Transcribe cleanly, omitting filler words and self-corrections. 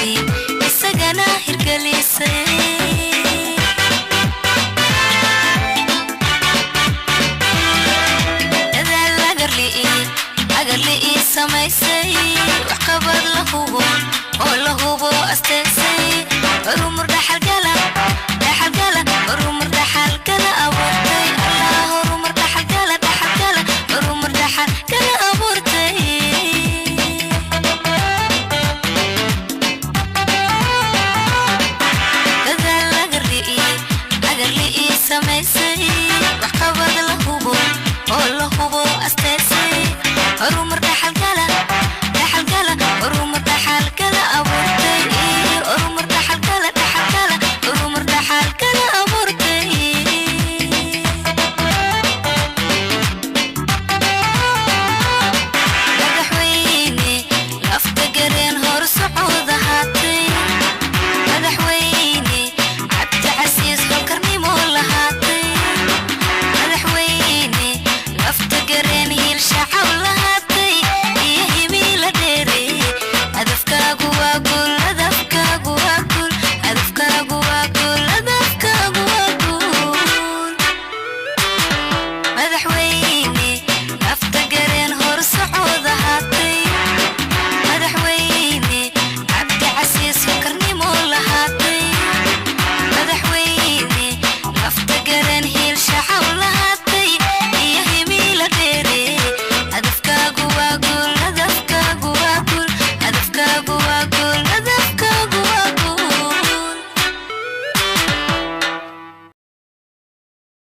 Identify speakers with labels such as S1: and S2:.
S1: dhaqaaqi isagana hirgelisay dadaal agarli samaysay wax qabad la hubo oo la hubo asteesay rumur dhaxal gala rumur dhaxal gala abuurtay allah rumur dhaxal gala rumur dhaxal gala abuurtay dadaal agarli samaysay wax qabad la hubo oo la hubo asteesay rumur dhaxal gala